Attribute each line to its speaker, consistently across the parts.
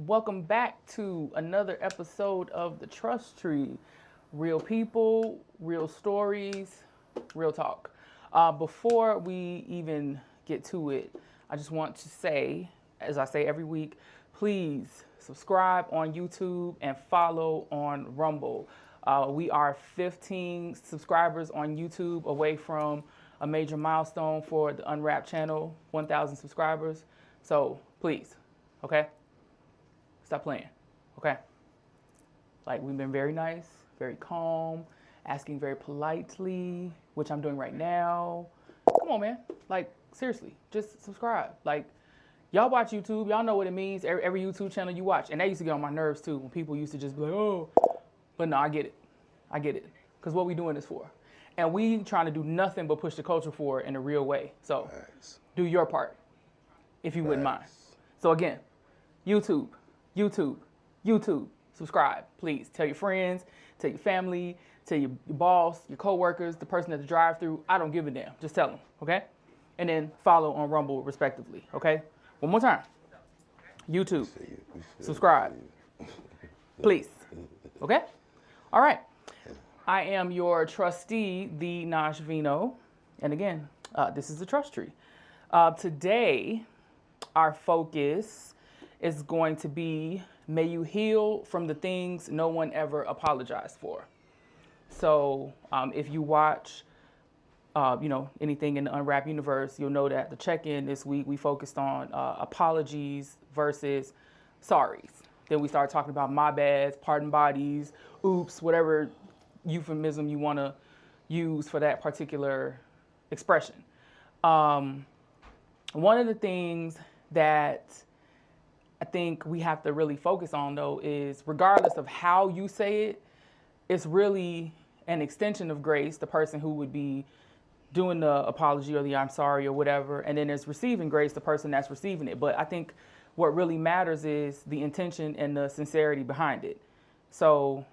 Speaker 1: Welcome back to another episode of The Trust Tree. Real people, real stories, real talk. Before we even get to it, I just want to say, as I say every week, please subscribe on YouTube and follow on Rumble. We are 15 subscribers on YouTube away from a major milestone for the Unwrapped channel, 1,000 subscribers. So please, okay? Stop playing, okay? Like, we've been very nice, very calm, asking very politely, which I'm doing right now. Come on, man. Like, seriously, just subscribe. Like, y'all watch YouTube. Y'all know what it means. Every YouTube channel you watch. And that used to get on my nerves, too, when people used to just be like, oh. But no, I get it. I get it. Because what we doing this for. And we trying to do nothing but push the culture forward in a real way. So, do your part, if you wouldn't mind. So, again, YouTube. Subscribe, please. Tell your friends, tell your family, tell your boss, your coworkers, the person at the drive-thru. I don't give a damn. Just tell them, okay? And then follow on Rumble, respectively, okay? One more time. YouTube. Subscribe. Please. Okay? All right. I am your trustee, the Nash Vino. And again, this is the Trust Tree. Today, our focus is going to be, may you heal from the things no one ever apologized for. So if you watch, anything in the Unwrapped universe, you'll know that the check-in this week, we focused on apologies versus sorries. Then we started talking about my bads, pardon bodies, oops, whatever euphemism you want to use for that particular expression. One of the things that I think we have to really focus on, though, is regardless of how you say it, it's really an extension of grace, the person who would be doing the apology or the I'm sorry or whatever, and then there's receiving grace, the person that's receiving it. But I think what really matters is the intention and the sincerity behind it. So,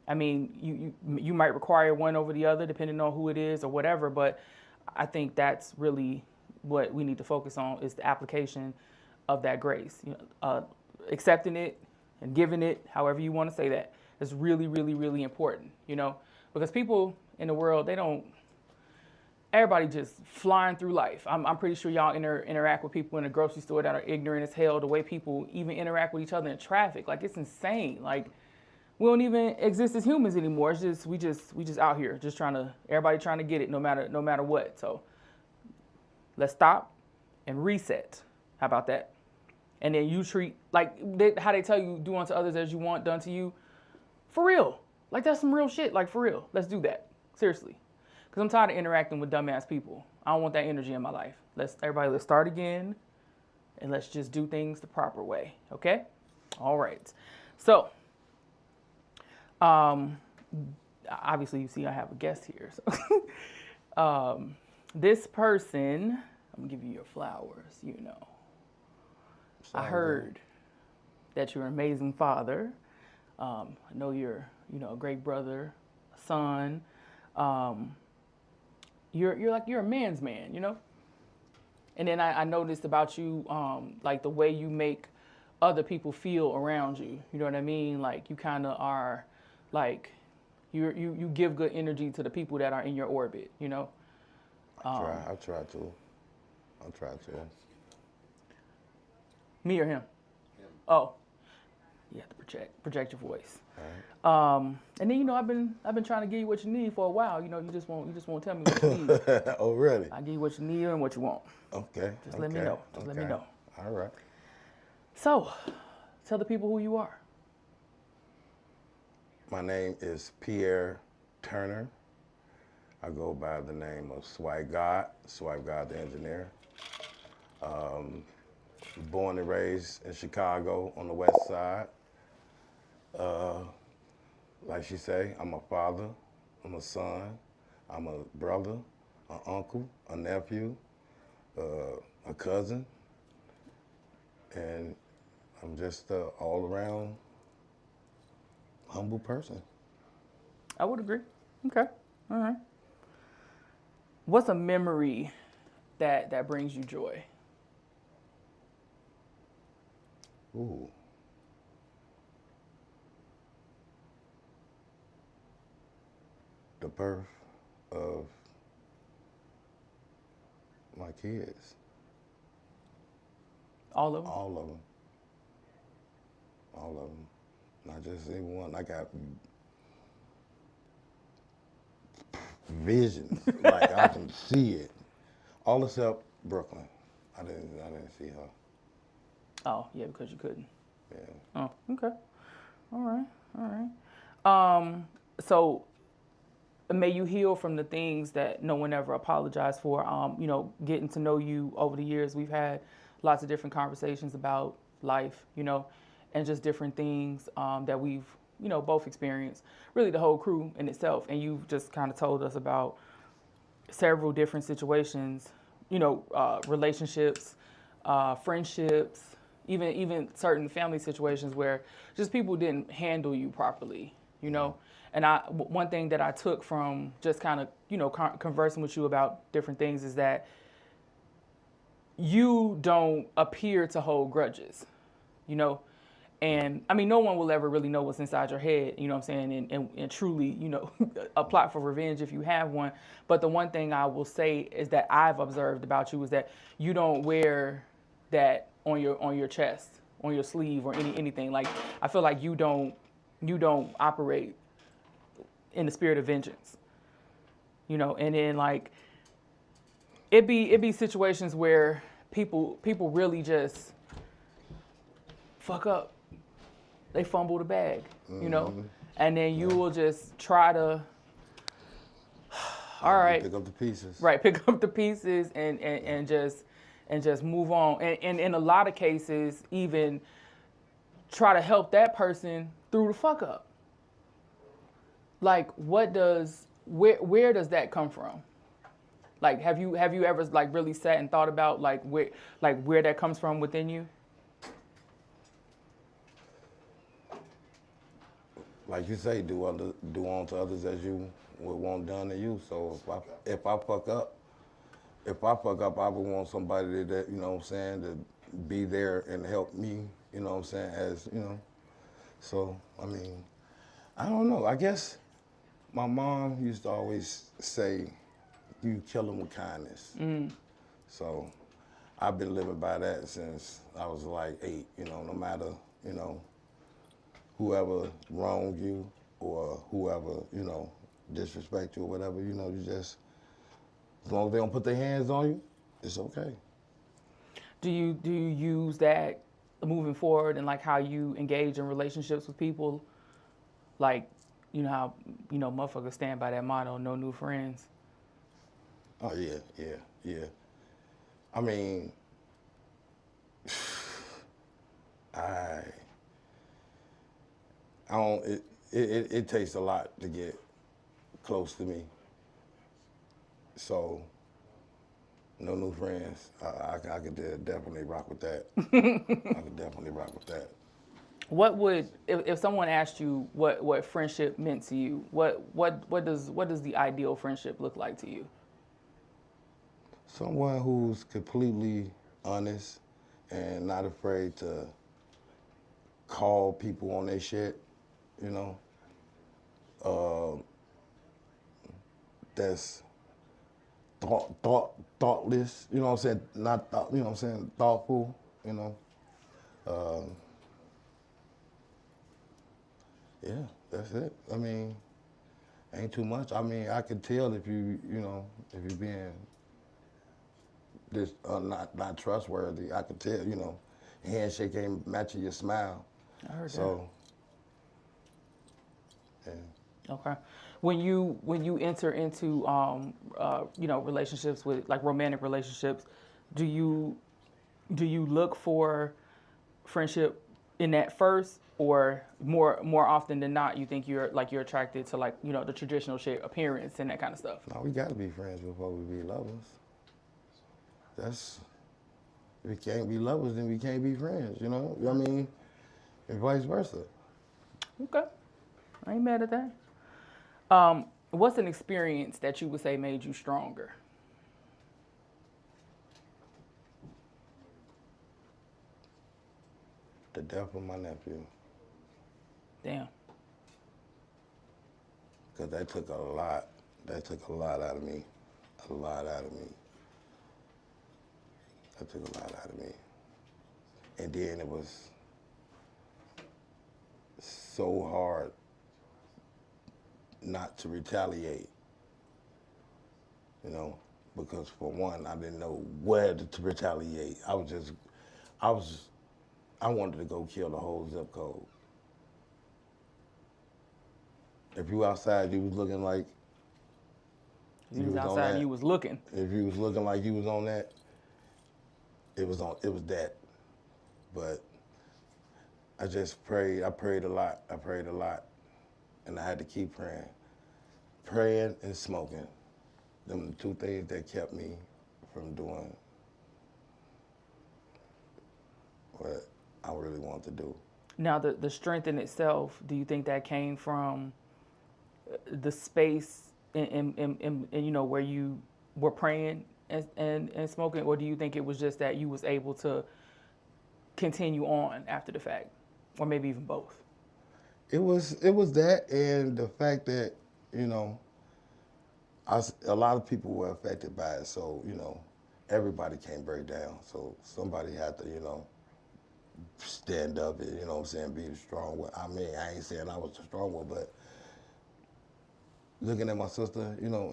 Speaker 1: I mean, you might require one over the other depending on who it is or whatever, but I think that's really what we need to focus on is the application of that grace. Accepting it and giving it, however you want to say that, is really, really, really important, because people in the world, everybody just flying through life. I'm pretty sure y'all interact with people in the grocery store that are ignorant as hell, the way people even interact with each other in traffic. Like, it's insane. Like, we don't even exist as humans anymore. It's just we just out here just everybody trying to get it no matter what. So let's stop and reset. How about that? And then you treat, like how they tell you, do unto others as you want done to you. For real. Like, that's some real shit. Like, for real. Let's do that. Seriously. Because I'm tired of interacting with dumbass people. I don't want that energy in my life. Let's start again. And let's just do things the proper way. Okay? All right. So, obviously, you see I have a guest here. So, this person, I'm going to give you your flowers, I heard that you're an amazing father. I know you're, a great brother, a son. You're a man's man, And then I noticed about you, like the way you make other people feel around you. You know what I mean? Like, you kind of are, like, you give good energy to the people that are in your orbit.
Speaker 2: I try to.
Speaker 1: Me or him? Oh, you have to project your voice.
Speaker 2: All right.
Speaker 1: And then I've been trying to give you what you need for a while. You just won't tell me what you need.
Speaker 2: Oh, really?
Speaker 1: I give you what you need and what you want.
Speaker 2: Okay.
Speaker 1: Just let me know. Let me know.
Speaker 2: All right.
Speaker 1: So, tell the people who you are.
Speaker 2: My name is Pierre Turner. I go by the name of Swipegod the engineer. Born and raised in Chicago on the west side. Like she say, I'm a father, I'm a son, I'm a brother, an uncle, a nephew, a cousin, and I'm just an all-around humble person.
Speaker 1: I would agree. Okay. All right. What's a memory that brings you joy?
Speaker 2: Ooh. the birth of my kids.
Speaker 1: All of them?
Speaker 2: All of them. All of them. Not just any one. I got visions. Like I can see it. All except Brooklyn. I didn't see her.
Speaker 1: Oh, yeah, because you couldn't.
Speaker 2: Yeah.
Speaker 1: Oh, okay. All right. So may you heal from the things that no one ever apologized for. You know, getting to know you over the years, we've had lots of different conversations about life, you know, and just different things that we've, you know, both experienced. Really, the whole crew in itself. And you've just kind of told us about several different situations, you know, relationships, friendships, even certain family situations where just people didn't handle you properly, you know. And one thing that I took from just kind of, you know, conversing with you about different things is that you don't appear to hold grudges, you know. And I mean, no one will ever really know what's inside your head, you know what I'm saying, and truly, you know, a plot for revenge if you have one. But the one thing I will say is that I've observed about you is that you don't wear that on your chest, on your sleeve, or anything. Like, I feel like you don't operate in the spirit of vengeance, you know. And then like it be situations where people really just fuck up. They fumble the bag, you know, and then you will just try to, all right,
Speaker 2: Pick up the pieces.
Speaker 1: right, pick up the pieces and just move on. And in a lot of cases, even try to help that person through the fuck up. Like, where does that come from? Like, have you ever like really sat and thought about where that comes from within you?
Speaker 2: Like you say, do unto others as you would want done to you. So if I fuck up, I would want somebody that, you know what I'm saying, to be there and help me, you know what I'm saying, as, you know. So, I mean, I don't know. I guess my mom used to always say, you kill them with kindness. So I've been living by that since I was like 8, you know, no matter, you know, whoever wronged you or whoever, you know, disrespect you or whatever, you know, you just, as long as they don't put their hands on you, it's okay.
Speaker 1: Do you use that moving forward and like how you engage in relationships with people? Like, you know how, you know, motherfuckers stand by that motto, no new friends.
Speaker 2: Oh yeah. I mean, I don't. It takes a lot to get close to me. So, no new friends. I could definitely rock with that. I could definitely rock with that.
Speaker 1: What would if someone asked you what friendship meant to you? What does the ideal friendship look like to you?
Speaker 2: Someone who's completely honest and not afraid to call people on their shit, you know. That's thoughtless, you know what I'm saying? Not thought, you know what I'm saying? Thoughtful, you know. Yeah, that's it. I mean, ain't too much. I mean, I could tell if you know, if you're being this not trustworthy. I could tell, you know, handshake ain't matching your smile.
Speaker 1: I heard
Speaker 2: So, yeah.
Speaker 1: that. Okay. When you enter into you know, relationships with like romantic relationships, do you look for friendship in that first, or more often than not you think you're attracted to, like, you know, the traditional shit, appearance and that kind of stuff?
Speaker 2: No, we gotta be friends before we be lovers. If we can't be lovers, then we can't be friends, you know? I mean, and vice versa.
Speaker 1: Okay. I ain't mad at that. What's an experience that you would say made you stronger?
Speaker 2: The death of my nephew.
Speaker 1: Damn.
Speaker 2: Because that took a lot That took a lot out of me. A lot out of me. That took a lot out of me. And then it was so hard not to retaliate, you know, because for one, I didn't know where to retaliate. I wanted to go kill the whole zip code. If you outside, you was looking like
Speaker 1: You was outside and you was looking.
Speaker 2: If you was looking like you was on that, it was that. But I just prayed. I prayed a lot. And I had to keep praying. Praying and smoking. Them the two things that kept me from doing what I really wanted to do.
Speaker 1: Now, the strength in itself, do you think that came from the space in you know, where you were praying and smoking, or do you think it was just that you was able to continue on after the fact, or maybe even both?
Speaker 2: It was that, and the fact that, you know, a lot of people were affected by it, so, you know, everybody can't break down. So somebody had to, you know, stand up and, you know what I'm saying, be the strong one. I mean, I ain't saying I was the strong one, but looking at my sister, you know,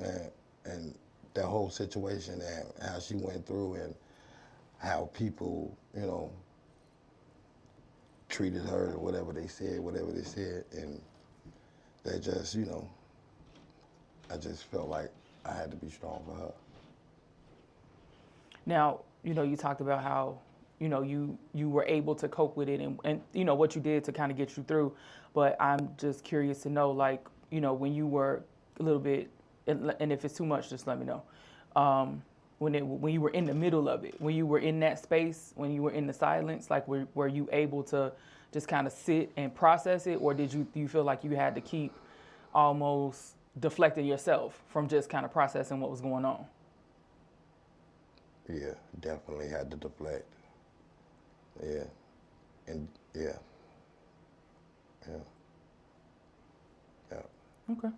Speaker 2: and that whole situation and how she went through and how people, you know, treated her or whatever they said, and they just, you know, I just felt like I had to be strong for her.
Speaker 1: Now, you know, you talked about how, you know, you were able to cope with it and you know, what you did to kind of get you through. But I'm just curious to know, like, you know, when you were a little bit, and if it's too much, just let me know. When you were in the middle of it, when you were in that space, when you were in the silence, like, were you able to just kind of sit and process it, or do you feel like you had to keep almost deflecting yourself from just kind of processing what was going on?
Speaker 2: Yeah, definitely had to deflect. Yeah, and yeah.
Speaker 1: Okay.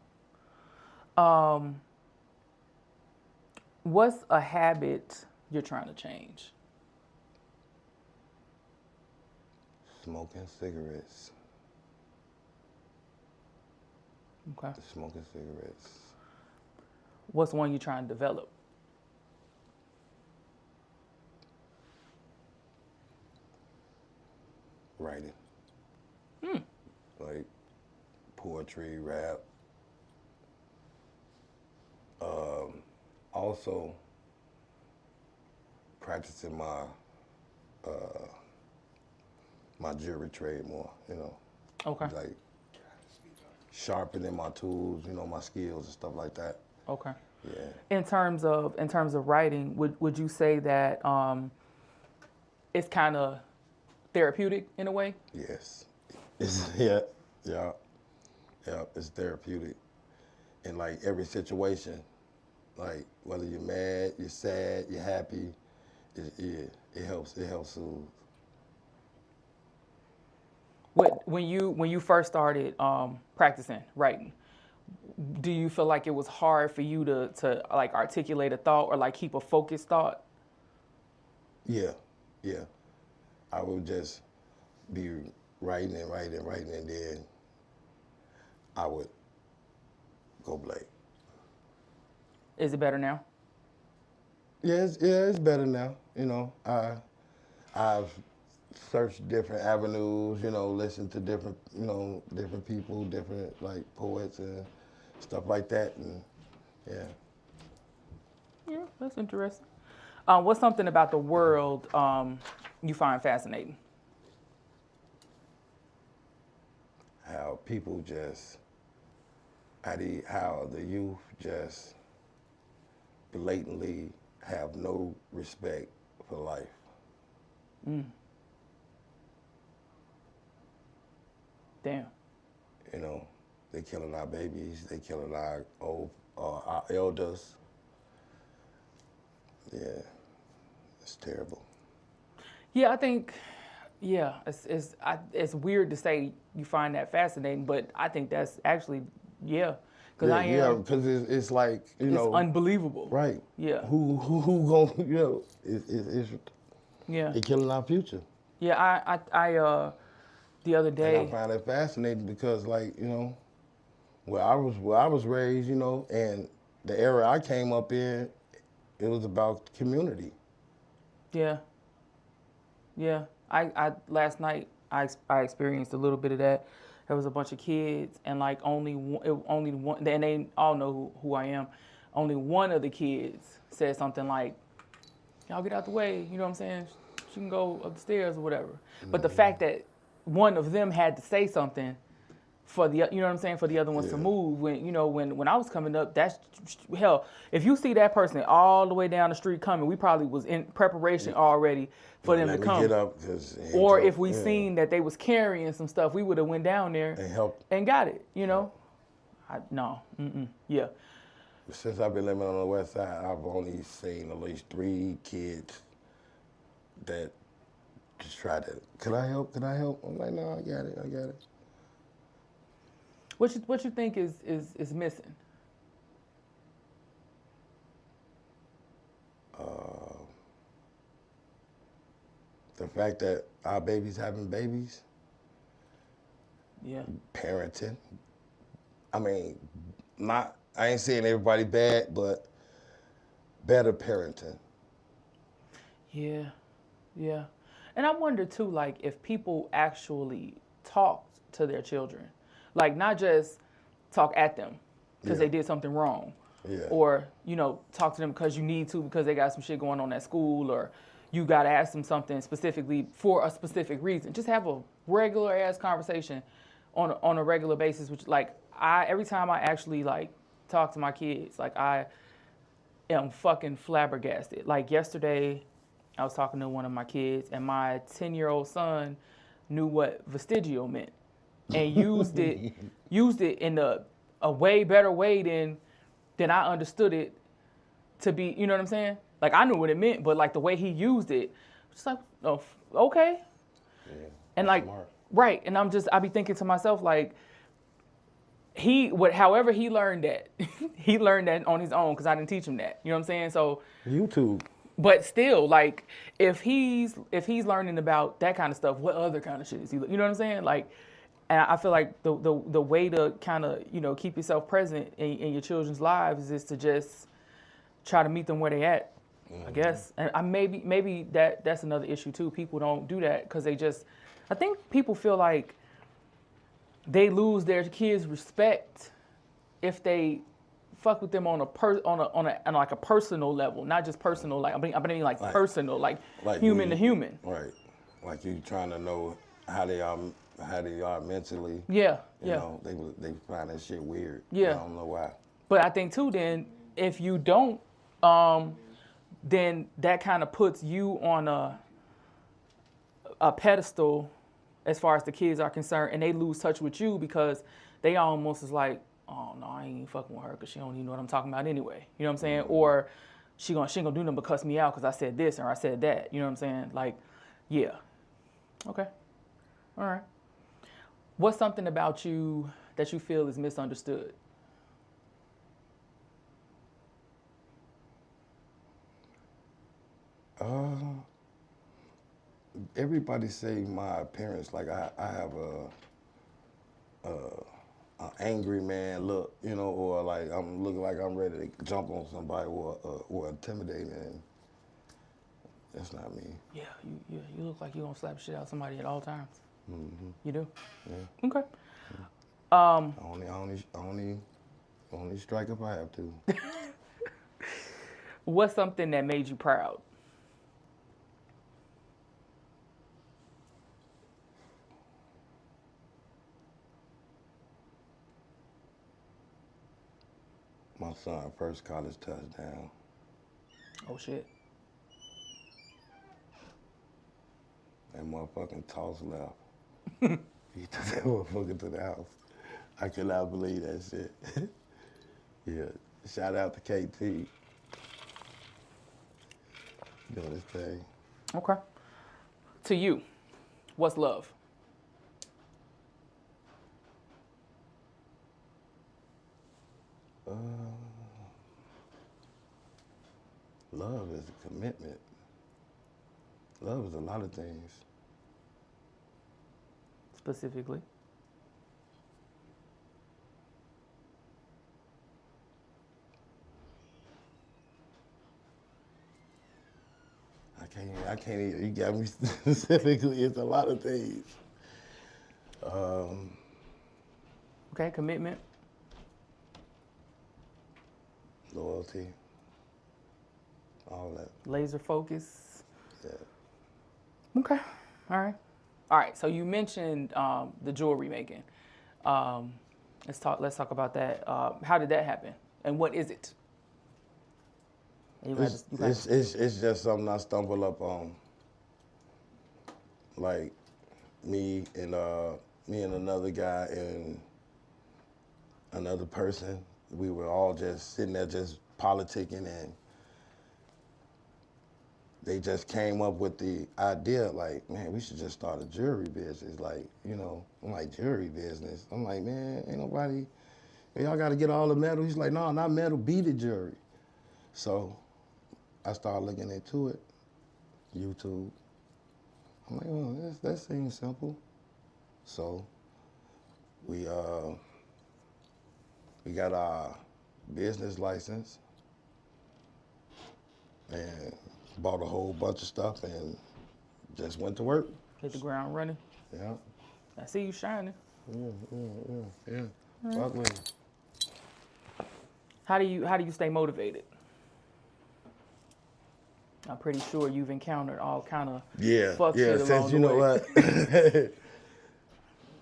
Speaker 1: What's a habit you're trying to change?
Speaker 2: Smoking cigarettes.
Speaker 1: Okay.
Speaker 2: Smoking cigarettes.
Speaker 1: What's one you're trying to develop?
Speaker 2: Writing. Like poetry, rap. Also practicing my my jewelry trade more, you know.
Speaker 1: Okay.
Speaker 2: Like sharpening my tools, you know, my skills and stuff like that.
Speaker 1: Okay.
Speaker 2: Yeah.
Speaker 1: In terms of writing, would you say that it's kind of therapeutic in a way?
Speaker 2: Yes. It's, yeah. It's therapeutic. In like every situation, like whether you're mad, you're sad, you're happy, it helps soothe.
Speaker 1: When you first started practicing writing, do you feel like it was hard for you to like articulate a thought or like keep a focused thought?
Speaker 2: Yeah. I would just be writing, and then I would go blank.
Speaker 1: Is it better now?
Speaker 2: Yeah, it's better now. You know, I've searched different avenues. You know, listened to different people, different like poets and stuff like that, and yeah.
Speaker 1: Yeah, that's interesting. What's something about the world you find fascinating?
Speaker 2: How people just, how the youth just blatantly have no respect for life.
Speaker 1: Damn.
Speaker 2: You know, they killing our babies, they killing our our elders. Yeah, it's terrible.
Speaker 1: Yeah, I think, yeah, it's weird to say you find that fascinating, but I think that's actually, yeah, Because I am.
Speaker 2: because it's like, you
Speaker 1: It's
Speaker 2: know.
Speaker 1: unbelievable.
Speaker 2: Right.
Speaker 1: Yeah.
Speaker 2: Who gonna, you know,
Speaker 1: Yeah.
Speaker 2: it's killing our future.
Speaker 1: Yeah. The other
Speaker 2: And I
Speaker 1: day.
Speaker 2: find that fascinating because, like, you know, where I was raised, you know, and the era I came up in, it was about community.
Speaker 1: Yeah. Yeah. I last night I experienced a little bit of that. There was a bunch of kids and like only one, and they all know who I am. Only one of the kids said something like, "Y'all get out the way." You know what I'm saying? She can go up the stairs or whatever. But the fact that one of them had to say something for the, you know what I'm saying, for the other ones to move. When, you know, when I was coming up, that's hell. If you see that person all the way down the street coming, we probably was in preparation already for them to
Speaker 2: Let me
Speaker 1: come.
Speaker 2: get up,
Speaker 1: Or if we seen that they was carrying some stuff, we would have went down there
Speaker 2: and help.
Speaker 1: and got it. You know, yeah.
Speaker 2: Since I've been living on the west side, I've only seen at least 3 kids that just try to, can I help? Can I help? I'm like, no, I got it. I got it.
Speaker 1: What you think is missing?
Speaker 2: The fact that our babies having babies,
Speaker 1: Yeah.
Speaker 2: parenting. I mean, I ain't saying everybody bad, but better parenting.
Speaker 1: Yeah, yeah. And I wonder too, like, if people actually talk to their children, like not just talk at them because they did something wrong, or, you know, talk to them because you need to because they got some shit going on at school, or you got to ask them something specifically for a specific reason. Just have a regular ass conversation on a regular basis, which like every time I actually like talk to my kids, like I am fucking flabbergasted. Like yesterday, I was talking to one of my kids, and my 10-year-old son knew what vestigial meant, and used it in a way better way than I understood it to be. You know what I'm saying? Like I knew what it meant, but like the way he used it, just like, oh, okay.
Speaker 2: Yeah,
Speaker 1: And like,
Speaker 2: smart.
Speaker 1: right. And I be thinking to myself, like, however he learned that, he learned that on his own because I didn't teach him that. You know what I'm saying? So
Speaker 2: YouTube.
Speaker 1: But still, like, if he's learning about that kind of stuff, what other kind of shit is he? You know what I'm saying? Like, and I feel like the way to kind of, you know, keep yourself present in your children's lives is to just try to meet them where they at. I guess, and maybe that's another issue too. People don't do that because I think people feel like they lose their kids' respect if they fuck with them on a personal level, not just personal, like I mean like personal, like human to human.
Speaker 2: Right. Like you trying to know how they are mentally.
Speaker 1: Yeah.
Speaker 2: You know, they find that shit weird.
Speaker 1: Yeah.
Speaker 2: I don't know why.
Speaker 1: But I think too, then if you don't, then that kind of puts you on a pedestal as far as the kids are concerned, and they lose touch with you because they almost is like, oh no, I ain't even fucking with her because she don't even know what I'm talking about anyway. You know what I'm saying? Or she ain't gonna do nothing but cuss me out because I said this or I said that. You know what I'm saying? Like, yeah. Okay. All right. What's something about you that you feel is misunderstood?
Speaker 2: Everybody say my appearance, like I have an angry man look, you know, or like I'm looking like I'm ready to jump on somebody or intimidating. And that's not me.
Speaker 1: Yeah, you look like you gonna slap shit out somebody at all times.
Speaker 2: Mm-hmm.
Speaker 1: You do?
Speaker 2: Yeah.
Speaker 1: Okay.
Speaker 2: I only strike if I have to.
Speaker 1: What's something that made you proud?
Speaker 2: My son first college touchdown.
Speaker 1: Oh shit.
Speaker 2: That motherfucking toss left. He took that motherfucker to the house. I cannot believe that shit. Yeah. Shout out to KT. Doing his thing.
Speaker 1: Okay. To you, what's love?
Speaker 2: Love is a commitment. Love is a lot of things.
Speaker 1: Specifically?
Speaker 2: I can't even, you got me specifically, it's a lot of things.
Speaker 1: Okay, commitment.
Speaker 2: Loyalty, all that.
Speaker 1: Laser focus.
Speaker 2: Yeah.
Speaker 1: Okay, all right. All right, so you mentioned the jewelry making. Let's talk about that. How did that happen? And what is it?
Speaker 2: It's just something I stumbled up on. Like me and another guy and another person, we were all just sitting there just politicking, and they just came up with the idea like, man, we should just start a jewelry business. Like, you know, I'm like, jewelry business? I'm like, man, ain't nobody, y'all got to get all the metal. He's like, no, not metal, beaded jewelry. So I started looking into it, YouTube. I'm like, oh, that seems simple. So we got our business license and bought a whole bunch of stuff and just went to work.
Speaker 1: Hit the ground running.
Speaker 2: Yeah.
Speaker 1: I see you shining.
Speaker 2: Yeah. Fuck with it.
Speaker 1: How do you stay motivated? I'm pretty sure you've encountered all kind of fuck shit along
Speaker 2: since
Speaker 1: the
Speaker 2: you know
Speaker 1: way.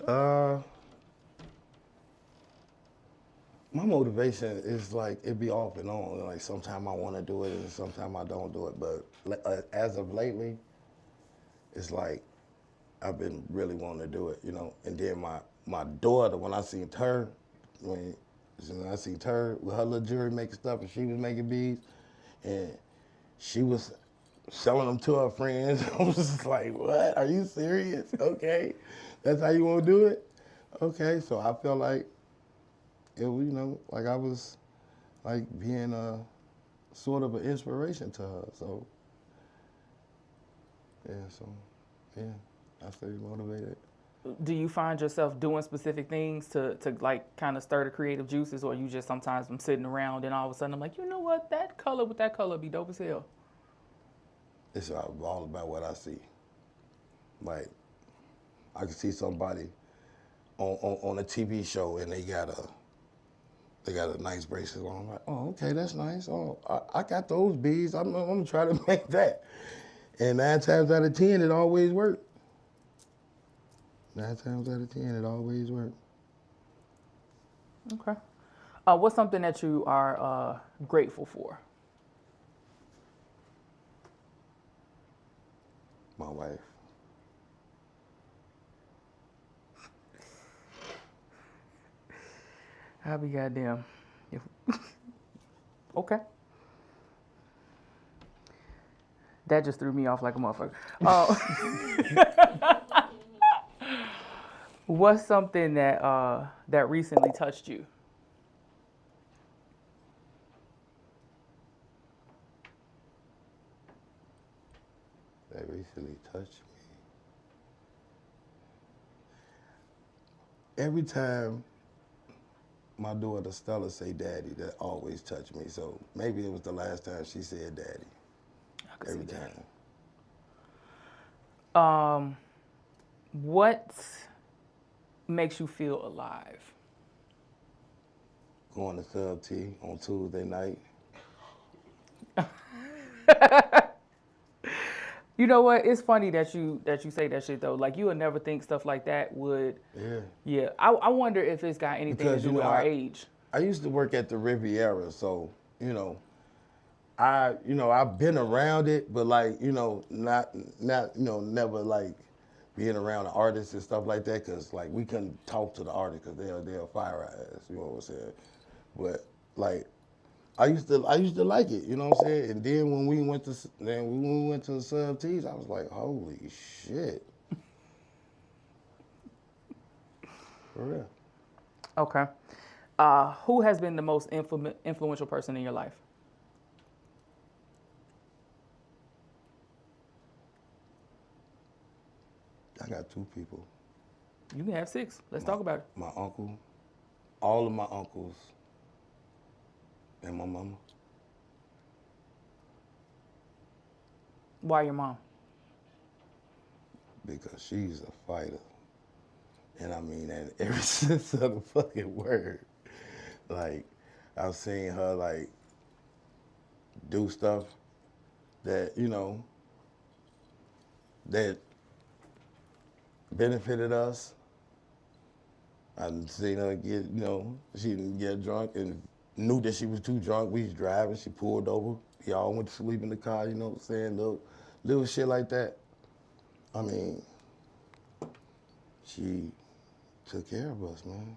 Speaker 2: what. My motivation is like, it be off and on. Like sometimes I want to do it and sometimes I don't do it. But as of lately, it's like I've been really wanting to do it, you know. And then my daughter, when I seen her with her little jewelry making stuff, and she was making beads, and she was selling them to her friends. I was just like, what? Are you serious? Okay, that's how you want to do it? Okay, so I felt like it was, you know, like I was like being a sort of an inspiration to her. So yeah, I stay motivated.
Speaker 1: Do you find yourself doing specific things to like kind of stir the creative juices, or you just sometimes I'm sitting around and all of a sudden I'm like, you know what, that color with that color be dope as hell?
Speaker 2: It's all about what I see. Like, I can see somebody on a TV show and they got a nice bracelet on. I'm like, oh, okay, that's nice. Oh, I got those beads. I'm gonna try to make that. And 9 times out of 10, it always worked. 9 times out of 10, it always worked.
Speaker 1: Okay. What's something that you are grateful for?
Speaker 2: My wife.
Speaker 1: I'll be goddamn. Okay. That just threw me off like a motherfucker. What's something that recently touched you?
Speaker 2: That recently touched me. Every time my daughter Stella say daddy, that always touched me. So maybe it was the last time she said daddy. Every time.
Speaker 1: What makes you feel alive?
Speaker 2: Going to Sub T on Tuesday night.
Speaker 1: You know what? It's funny that you say that shit though. Like you would never think stuff like that would.
Speaker 2: Yeah.
Speaker 1: Yeah. I wonder if it's got anything to do with our age.
Speaker 2: I used to work at the Riviera, so you know, I've been around it, but like not never like being around the artists and stuff like that, cause like we couldn't talk to the artists because they'll fire our ass. You know what I'm saying? But like. I used to like it, you know what I'm saying? And then when we went to the Sub T's, I was like, holy shit. For real.
Speaker 1: Okay. Who has been the most influential person in your life?
Speaker 2: I got 2 people.
Speaker 1: You can have 6. Let's talk about it.
Speaker 2: My uncle, all of my uncles, and my mama.
Speaker 1: Why your mom?
Speaker 2: Because she's a fighter. And I mean that in every sense of the fucking word. Like, I've seen her, like, do stuff that, that benefited us. I've seen her get, she didn't get drunk and knew that she was too drunk. We was driving, she pulled over. We all went to sleep in the car, you know what I'm saying? Little shit like that. I mean, she took care of us, man.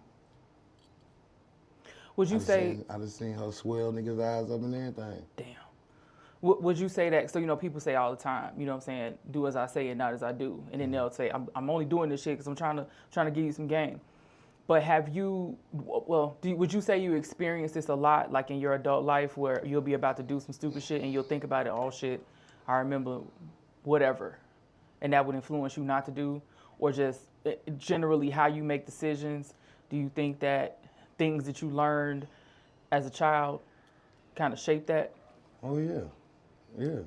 Speaker 1: Would you say...
Speaker 2: I just seen her swell niggas' eyes up and everything.
Speaker 1: Damn. Would you say that, so, people say all the time, you know what I'm saying, do as I say and not as I do. And then they'll say, I'm only doing this shit because I'm trying to give you some game. But have you, would you say you experienced this a lot, like in your adult life, where you'll be about to do some stupid shit and you'll think about it, oh shit, I remember whatever, and that would influence you not to do? Or just generally how you make decisions? Do you think that things that you learned as a child kind of shape that?
Speaker 2: Oh, yeah. Yeah.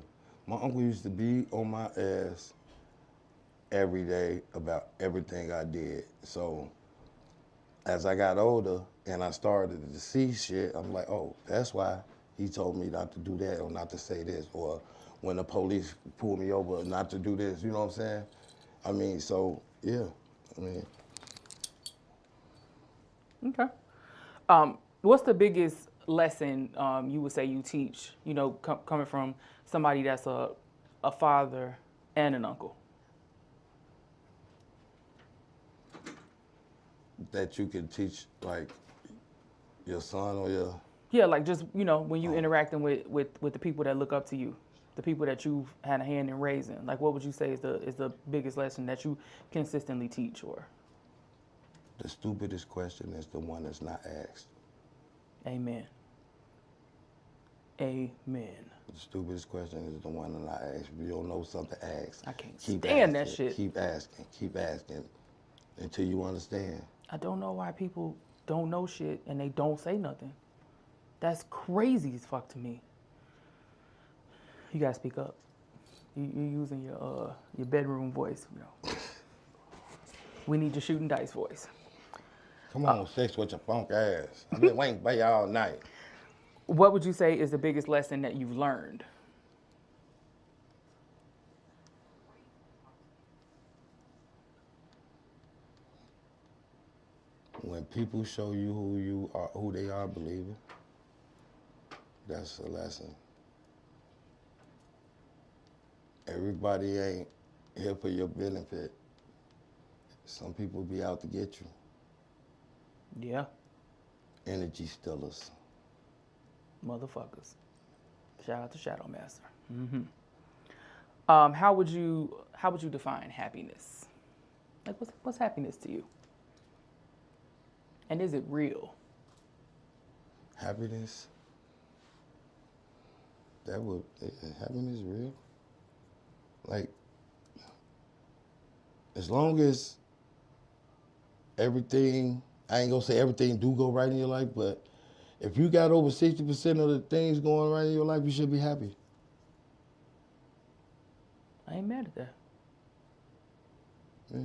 Speaker 2: My uncle used to be on my ass every day about everything I did. So as I got older and I started to see shit, I'm like, oh, that's why he told me not to do that or not to say this, or when the police pulled me over, not to do this, you know what I'm saying? I mean, so, yeah. I mean.
Speaker 1: Okay. What's the biggest lesson you would say you teach, coming from somebody that's a father and an uncle?
Speaker 2: That you can teach, like, your son or your...
Speaker 1: Yeah, like just, when you interacting with the people that look up to you, the people that you've had a hand in raising. Like, what would you say is the biggest lesson that you consistently teach? Or
Speaker 2: The stupidest question is the one that's not asked.
Speaker 1: Amen. Amen.
Speaker 2: The stupidest question is the one that I ask. If you don't know something, ask.
Speaker 1: I can't
Speaker 2: Keep
Speaker 1: stand
Speaker 2: asking,
Speaker 1: that shit.
Speaker 2: Keep asking until you understand.
Speaker 1: I don't know why people don't know shit and they don't say nothing. That's crazy as fuck to me. You gotta speak up. You're using your bedroom voice, We need your shooting dice voice.
Speaker 2: Come on, sex with your funk ass. I've been waiting for you all night.
Speaker 1: What would you say is the biggest lesson that you've learned?
Speaker 2: When people show you who they are, believe it. That's a lesson. Everybody ain't here for your benefit. Some people be out to get you.
Speaker 1: Yeah.
Speaker 2: Energy stealers.
Speaker 1: Motherfuckers. Shout out to Shadow Master. Mm-hmm. How would you define happiness? Like, what's happiness to you? And is it real?
Speaker 2: Happiness? Happiness real? Like, as long as everything, I ain't gonna say everything do go right in your life, but if you got over 60% of the things going right in your life, you should be happy.
Speaker 1: I ain't mad at that.
Speaker 2: Yeah.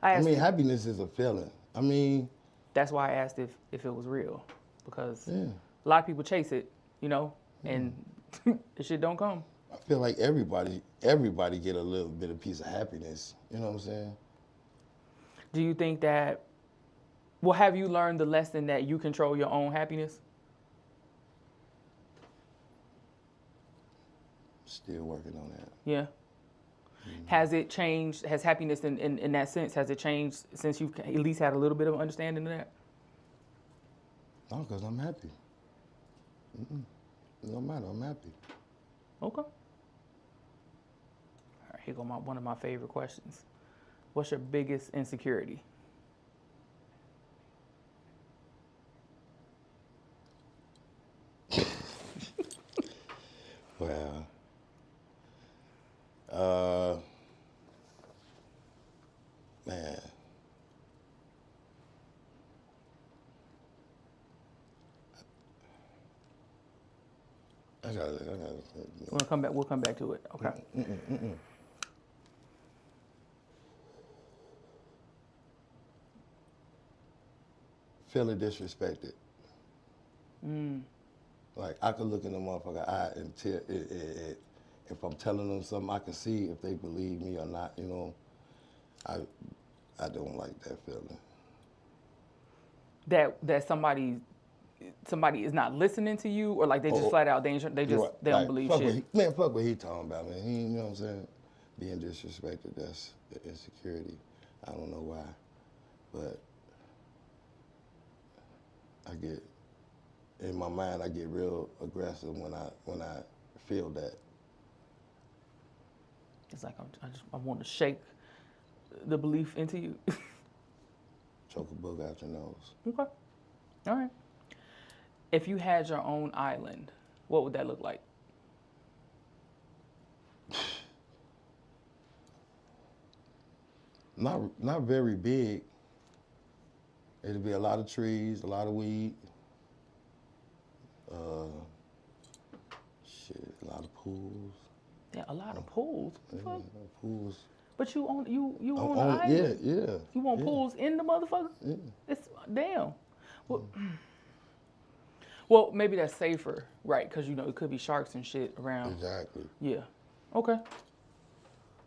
Speaker 1: I mean,
Speaker 2: happiness is a feeling. I mean...
Speaker 1: That's why I asked if it was real. Because
Speaker 2: yeah.
Speaker 1: A lot of people chase it, and the shit don't come.
Speaker 2: I feel like everybody get a little bit of piece of happiness. You know what I'm saying?
Speaker 1: Do you think that, have you learned the lesson that you control your own happiness?
Speaker 2: Still working on that.
Speaker 1: Yeah. Mm-hmm. Has it changed, has happiness in that sense, has it changed since you've at least had a little bit of understanding of that?
Speaker 2: No, because I'm happy. No matter, I'm happy.
Speaker 1: Okay. All right, here go one of my favorite questions. What's your biggest insecurity?
Speaker 2: Man. I gotta.
Speaker 1: We'll come back to it. Okay.
Speaker 2: Feeling disrespected. Like I could look in the motherfucker eye and tell if I'm telling them something, I can see if they believe me or not. You know, I don't like that feeling.
Speaker 1: That somebody is not listening to you, or like they just flat out they don't
Speaker 2: Like,
Speaker 1: believe
Speaker 2: fuck
Speaker 1: shit.
Speaker 2: Man, fuck what he talking about, man. He, you know what I'm saying? Being disrespected, that's the insecurity. I don't know why, but I get in my mind. I get real aggressive when I feel that.
Speaker 1: It's like I want to shake the belief into you.
Speaker 2: Choke a book out your nose.
Speaker 1: Okay. All right. If you had your own island, what would that look like?
Speaker 2: Not very big. It'd be a lot of trees, a lot of weed. A lot of pools.
Speaker 1: Yeah, a lot of pools.
Speaker 2: Yeah, pools.
Speaker 1: But you own an island.
Speaker 2: Yeah.
Speaker 1: You want pools in the motherfucker?
Speaker 2: Yeah.
Speaker 1: It's damn. Well, maybe that's safer, right? Because you know it could be sharks and shit around.
Speaker 2: Exactly.
Speaker 1: Yeah. Okay.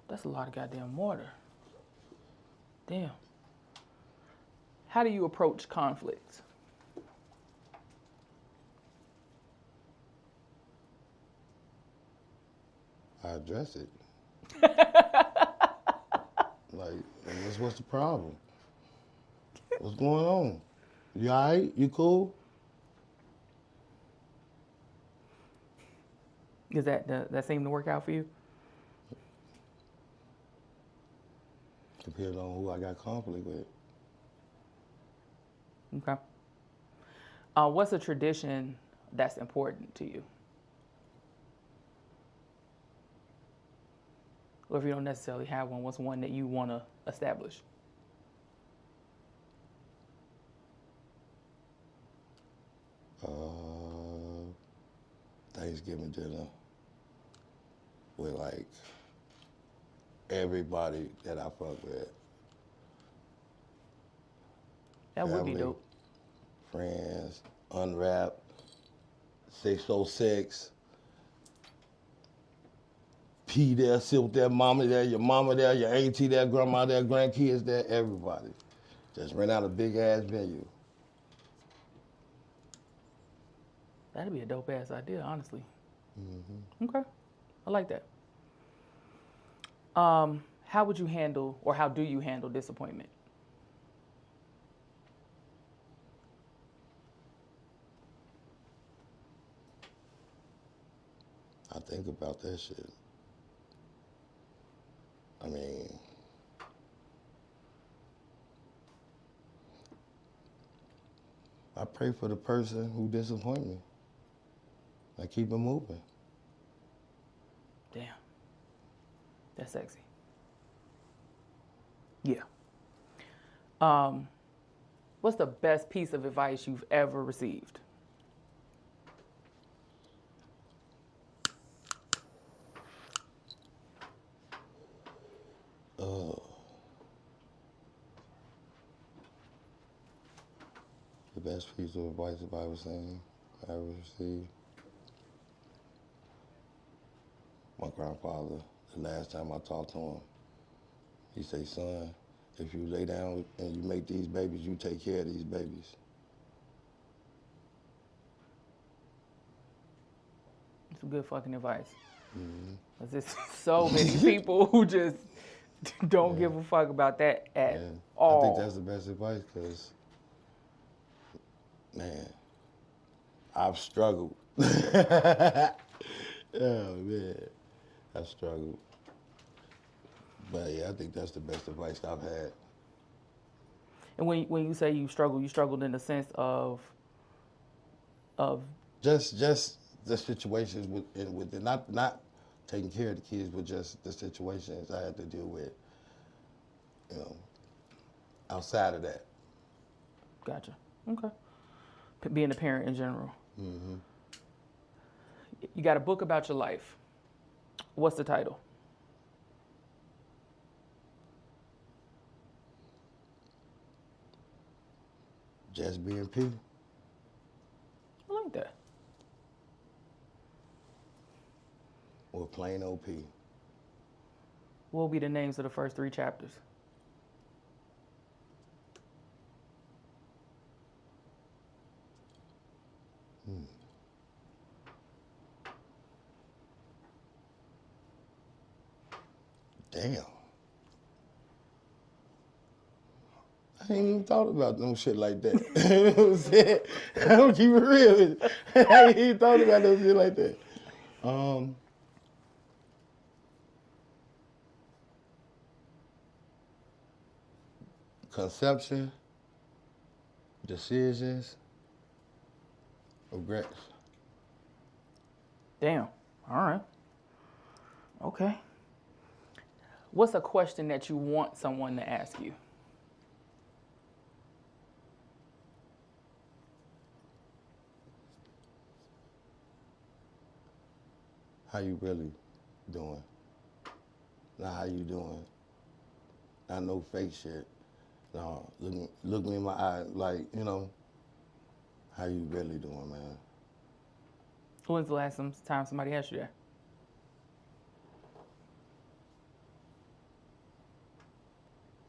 Speaker 1: That's a lot of goddamn water. Damn. How do you approach conflict?
Speaker 2: I address it. Like, what's the problem? What's going on? You all right? You cool?
Speaker 1: Does that seem to work out for you?
Speaker 2: Depends on who I got conflict with.
Speaker 1: Okay. What's a tradition that's important to you? Or if you don't necessarily have one, what's one that you want to establish?
Speaker 2: Thanksgiving dinner with like everybody that I fuck with.
Speaker 1: That would be
Speaker 2: Family,
Speaker 1: dope.
Speaker 2: Friends, unwrap, 606. P there, sit with that mama there, your auntie there, grandma there, grandkids there, everybody. Just rent out a big ass venue.
Speaker 1: That'd be a dope ass idea, honestly. Okay, I like that. How would you handle, or how do you handle disappointment?
Speaker 2: I think about that shit. I mean, I pray for the person who disappointed me. I keep it moving.
Speaker 1: Damn. That's sexy. Yeah. What's the best piece of advice you've ever received?
Speaker 2: The best piece of advice the Bible saying I ever received. My grandfather, the last time I talked to him, he said, son, if you lay down and you make these babies, you take care of these babies.
Speaker 1: It's good fucking advice. Cause there's so many people who just don't give a fuck about that at all.
Speaker 2: I think that's the best advice because, man, I've struggled. Oh, man, I've struggled. But yeah, I think that's the best advice I've had.
Speaker 1: And when you say you struggled in the sense of
Speaker 2: Just the situations with not taking care of the kids, but just the situations I had to deal with. You know, outside of that.
Speaker 1: Gotcha. Okay. Being a parent in general.
Speaker 2: Mm-hmm.
Speaker 1: You got a book about your life. What's the title?
Speaker 2: Just being P.
Speaker 1: I like that.
Speaker 2: Or plain old P.
Speaker 1: What will be the names of the first 3 chapters?
Speaker 2: Damn. I ain't even thought about no shit like that. You know what I'm saying? I don't keep it real with you. I ain't even thought about no shit like that. Conception, decisions, regrets.
Speaker 1: Damn. All right. Okay. What's a question that you want someone to ask you?
Speaker 2: How you really doing? Not how you doing. Not no fake shit. No, look me in my eye, like, you know, how you really doing, man?
Speaker 1: When's the last time somebody asked you that?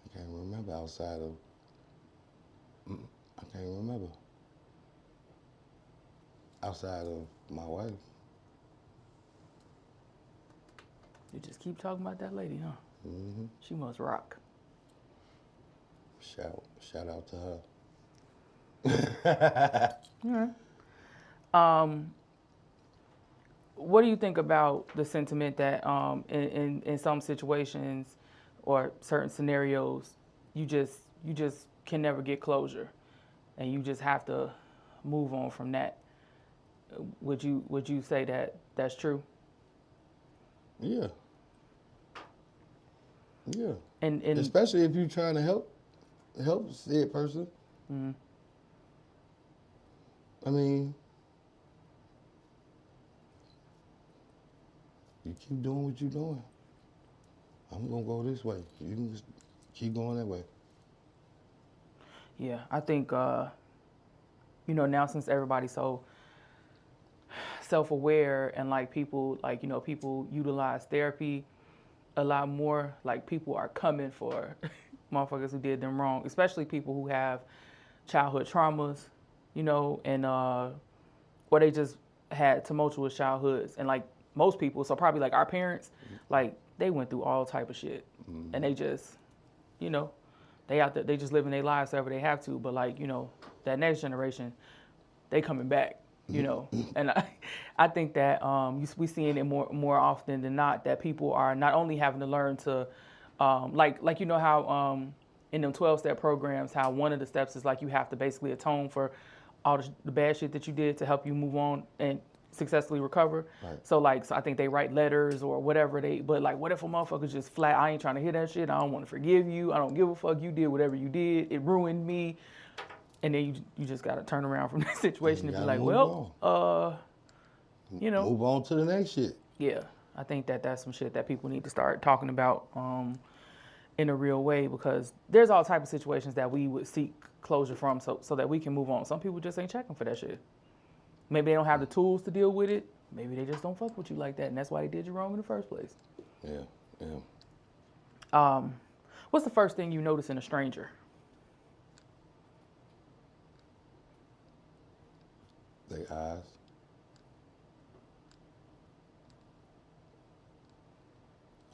Speaker 2: I can't remember outside of, I can't remember. Outside of my wife.
Speaker 1: You just keep talking about that lady, huh?
Speaker 2: Mm-hmm.
Speaker 1: She must rock.
Speaker 2: Shout out to her.
Speaker 1: All right. What do you think about the sentiment that in some situations or certain scenarios you just can never get closure and you just have to move on from that? Would you say that that's true?
Speaker 2: Yeah. Yeah.
Speaker 1: And
Speaker 2: especially if you're trying to help said person.
Speaker 1: Mm-hmm.
Speaker 2: I mean, you keep doing what you're doing. I'm gonna go this way. You can just keep going that way.
Speaker 1: Yeah, I think now since everybody's so self-aware and like people people utilize therapy a lot more, like people are coming for motherfuckers who did them wrong, especially people who have childhood traumas, and or they just had tumultuous childhoods. And like most people, so probably like our parents, like they went through all type of shit. And they just, they out there, they just living their lives however they have to. But like, that next generation, they coming back, and I think that we seeing it more often than not, that people are not only having to learn to, like how in them 12-step programs, how one of the steps is like you have to basically atone for all the bad shit that you did to help you move on and successfully recover.
Speaker 2: Right.
Speaker 1: So I think they write letters or whatever but like, what if a motherfucker just flat, I ain't trying to hear that shit. I don't want to forgive you. I don't give a fuck. You did whatever you did. It ruined me. And then you just got to turn around from that situation and be like,
Speaker 2: move on to the next shit.
Speaker 1: Yeah, I think that's some shit that people need to start talking about in a real way, because there's all type of situations that we would seek closure from so that we can move on. Some people just ain't checking for that shit. Maybe they don't have the tools to deal with it. Maybe they just don't fuck with you like that, and that's why they did you wrong in the first place.
Speaker 2: Yeah.
Speaker 1: What's the first thing you notice in a stranger?
Speaker 2: Their eyes.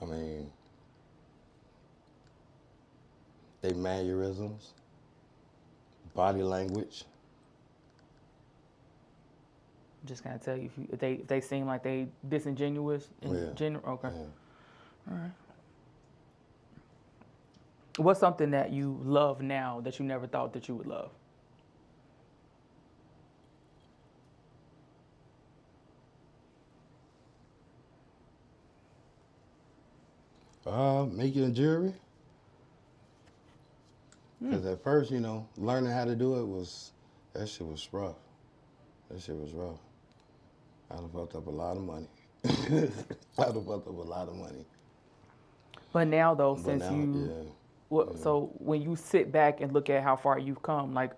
Speaker 2: I mean, they mannerisms, body language.
Speaker 1: I'm just gonna tell you if they seem like they disingenuous in general. Okay. Yeah. All right. What's something that you love now that you never thought that you would love?
Speaker 2: Making jewelry. Because at first, learning how to do it that shit was rough. That shit was rough. I done fucked up a lot of money. I done fucked up a lot of money.
Speaker 1: But now, though,
Speaker 2: But
Speaker 1: since
Speaker 2: now,
Speaker 1: you, so when you sit back and look at how far you've come, like,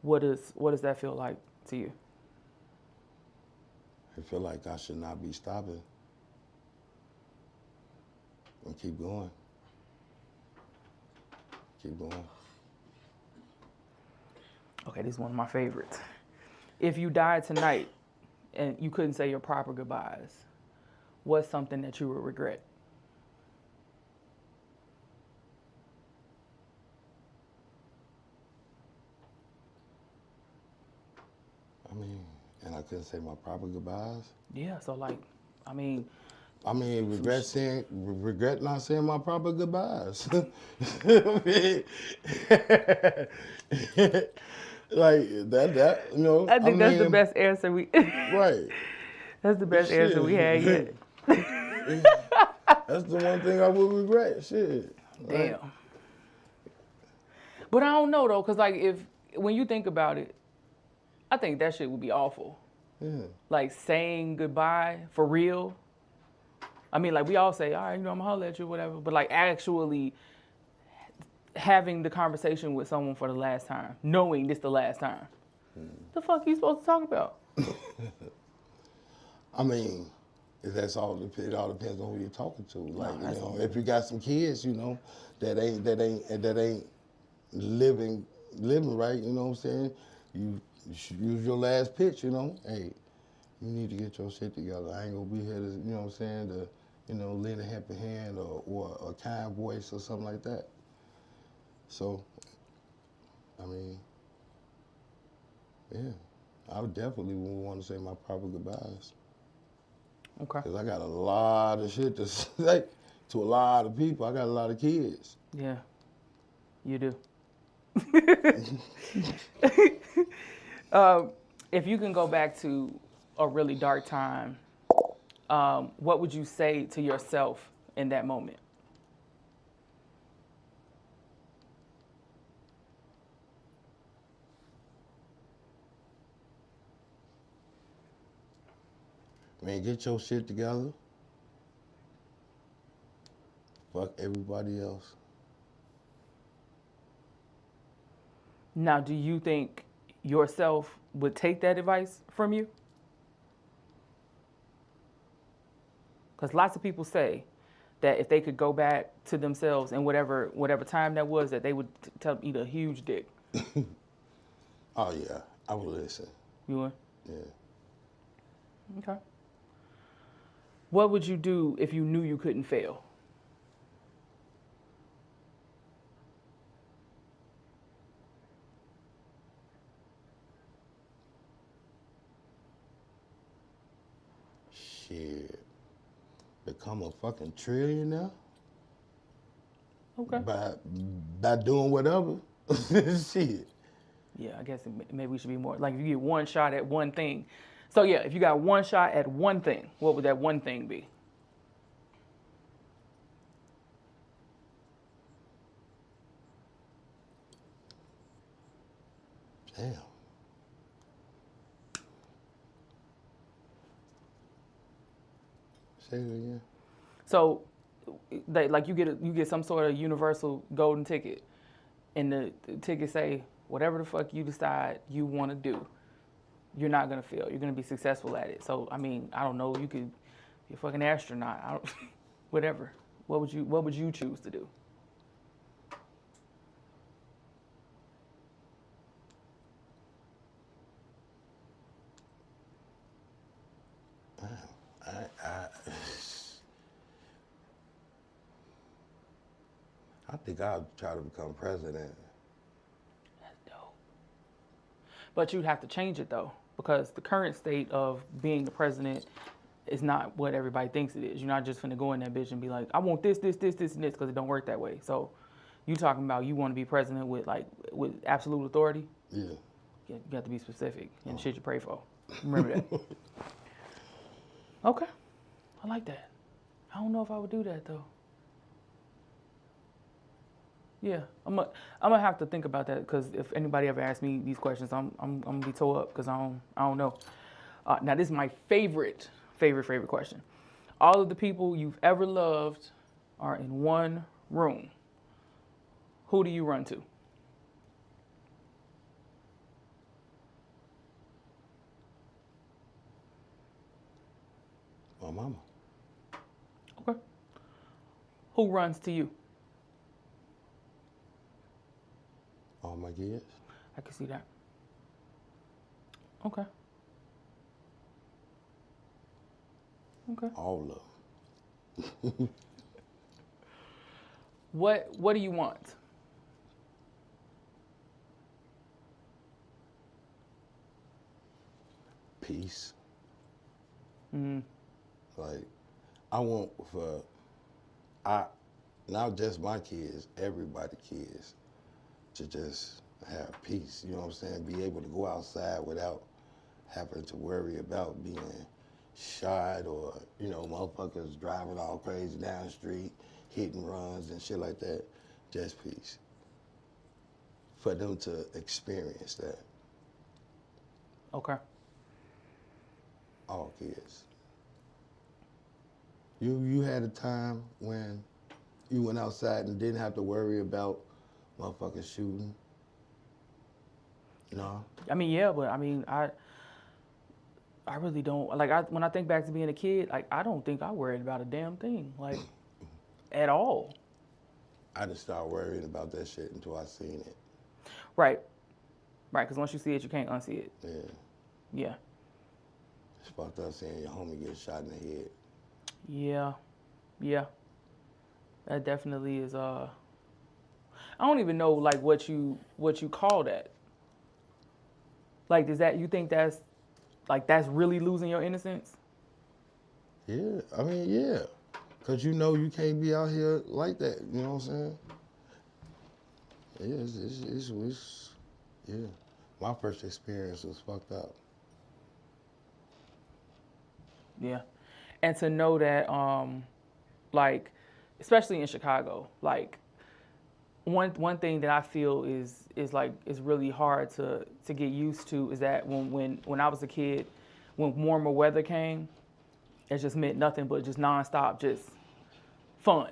Speaker 1: what does that feel like to you?
Speaker 2: I feel like I should not be stopping and keep going. Keep going.
Speaker 1: Okay, this is one of my favorites. If you died tonight and you couldn't say your proper goodbyes, what's something that you would regret?
Speaker 2: I mean, and I couldn't say my proper goodbyes.
Speaker 1: Yeah, so like, I mean,
Speaker 2: regret not saying my proper goodbyes. Like that,
Speaker 1: I think that's the best answer we.
Speaker 2: Right.
Speaker 1: That's the best answer we had yet.
Speaker 2: That's the one thing I would regret. Shit.
Speaker 1: Damn. But I don't know though, cause like when you think about it, I think that shit would be awful.
Speaker 2: Yeah.
Speaker 1: Like saying goodbye for real. I mean, like we all say, all right, I'm gonna holler at you, whatever. But like actually having the conversation with someone for the last time, knowing this the last time. The fuck you supposed to talk about?
Speaker 2: I mean, it all depends on who you're talking to. Like, if you got some kids, that ain't living right, you know what I'm saying? You should use your last pitch, hey, you need to get your shit together. I ain't gonna be here to, you know what I'm saying, to, lend a helping hand or a kind voice or something like that. So, I mean, yeah, I would definitely want to say my proper goodbyes.
Speaker 1: Okay.
Speaker 2: Because I got a lot of shit to say to a lot of people. I got a lot of kids.
Speaker 1: Yeah, you do. If you can go back to a really dark time, what would you say to yourself in that moment?
Speaker 2: Man, get your shit together. Fuck everybody else.
Speaker 1: Now, do you think yourself would take that advice from you? Because lots of people say that if they could go back to themselves in whatever time that was, that they would tell them eat a huge dick.
Speaker 2: Oh yeah, I would listen.
Speaker 1: You would?
Speaker 2: Yeah.
Speaker 1: Okay. What would you do if you knew you couldn't fail?
Speaker 2: Shit. Become a fucking trillionaire?
Speaker 1: Okay.
Speaker 2: By doing whatever? Shit.
Speaker 1: Yeah, I guess maybe we should be more, like if you get one shot at one thing. So yeah, if you got one shot at one thing, what would that one thing be?
Speaker 2: Damn. Say it again.
Speaker 1: So, like you get some sort of universal golden ticket, and the ticket say whatever the fuck you decide you want to do, you're not gonna fail. You're gonna be successful at it. So I mean, I don't know. You could be a fucking astronaut. I don't, whatever. What would you choose to do?
Speaker 2: I think I'll try to become president.
Speaker 1: That's dope. But you'd have to change it though, because the current state of being the president is not what everybody thinks it is. You're not just finna go in that bitch and be like, I want this, and this, because it don't work that way. So, you talking about you want to be president with absolute authority?
Speaker 2: Yeah.
Speaker 1: You got to be specific and shit you pray for. Remember that. Okay, I like that. I don't know if I would do that though. Yeah, I'm gonna have to think about that because if anybody ever asks me these questions, I'm gonna be tore up because I don't know. Now this is my favorite question. All of the people you've ever loved are in one room. Who do you run to?
Speaker 2: My mama.
Speaker 1: Okay. Who runs to you?
Speaker 2: All my kids.
Speaker 1: I can see that. Okay. Okay.
Speaker 2: All of them.
Speaker 1: What do you want?
Speaker 2: Peace.
Speaker 1: Mm-hmm.
Speaker 2: Like, I want for, I, not just my kids, everybody kids, to just have peace. You know what I'm saying? Be able to go outside without having to worry about being shot or, motherfuckers driving all crazy down the street, hitting runs and shit like that. Just peace. For them to experience that.
Speaker 1: Okay.
Speaker 2: All kids. You had a time when you went outside and didn't have to worry about motherfuckers shooting? No?
Speaker 1: I mean, yeah, but I mean, I really don't when I think back to being a kid, like I don't think I worried about a damn thing, like at all.
Speaker 2: I didn't start worrying about that shit until I seen it.
Speaker 1: Right. Right, because once you see it, you can't unsee it.
Speaker 2: Yeah.
Speaker 1: Yeah.
Speaker 2: It's fucked up seeing your homie get shot in the head.
Speaker 1: Yeah. Yeah. That definitely is I don't even know like what you call that. Like does that you think that's really losing your innocence?
Speaker 2: Yeah, I mean, yeah. Because you can't be out here like that, you know what I'm saying? Yeah, yeah. My first experience was fucked up.
Speaker 1: Yeah. And to know that like especially in Chicago, like one thing that I feel is really hard to get used to is that when I was a kid, when warmer weather came, it just meant nothing but just nonstop, just fun.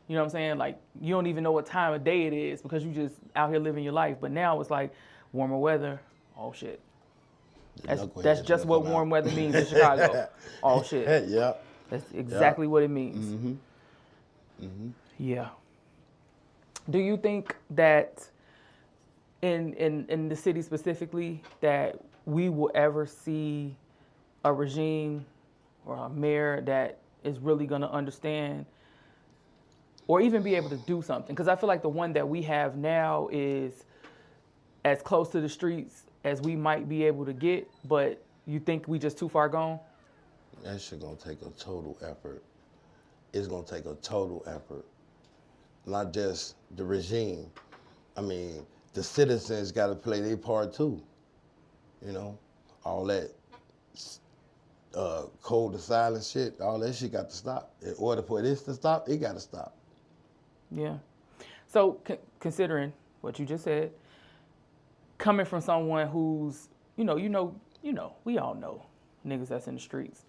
Speaker 1: You know what I'm saying? Like you don't even know what time of day it is because you just out here living your life. But now it's like warmer weather. Oh shit. That's just what warm weather means in Chicago. Oh shit.
Speaker 2: Yep.
Speaker 1: That's exactly what it means.
Speaker 2: Mm-hmm. Mm-hmm.
Speaker 1: Yeah. Do you think that in the city specifically that we will ever see a regime or a mayor that is really going to understand or even be able to do something? Because I feel like the one that we have now is as close to the streets as we might be able to get, but you think we just too far gone?
Speaker 2: That shit gonna take a total effort. It's gonna take a total effort. Not just the regime. I mean, the citizens gotta play their part too. You know? All that cold to silent shit, all that shit got to stop. In order for this to stop, it gotta stop.
Speaker 1: Yeah. So considering what you just said, coming from someone who's, we all know niggas that's in the streets.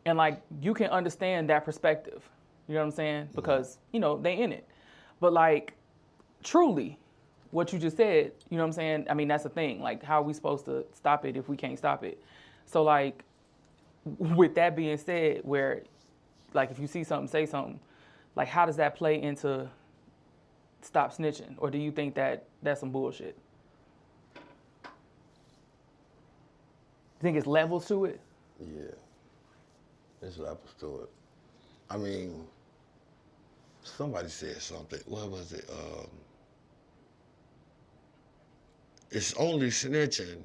Speaker 1: And like, you can understand that perspective. You know what I'm saying? Because, they in it. But like, truly, what you just said, you know what I'm saying? I mean, that's the thing. Like, how are we supposed to stop it if we can't stop it? So like, with that being said, where like, if you see something, say something, like, how does that play into stop snitching? Or do you think that that's some bullshit? You think it's levels to it?
Speaker 2: Yeah. There's levels to it. I mean, somebody said something. What was it? It's only snitching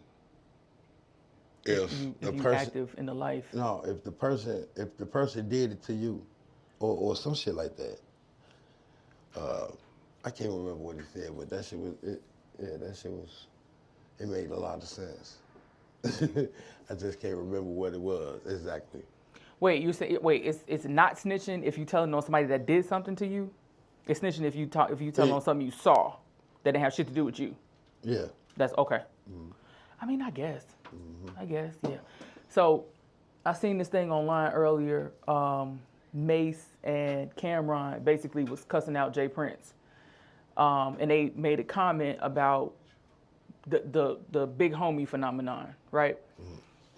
Speaker 2: if the
Speaker 1: you
Speaker 2: person
Speaker 1: active in the life.
Speaker 2: No, if the person did it to you, or some shit like that. I can't remember what he said, but that shit was it. Yeah, that shit was. It made a lot of sense. I just can't remember what it was exactly.
Speaker 1: Wait, it's not snitching if you telling on somebody that did something to you? It's snitching if you tell on something you saw that didn't have shit to do with you.
Speaker 2: Yeah.
Speaker 1: That's okay. I mean, I guess. Yeah. So I seen this thing online earlier. Mace and Cameron basically was cussing out Jay Prince. And they made a comment about the big homie phenomenon, right?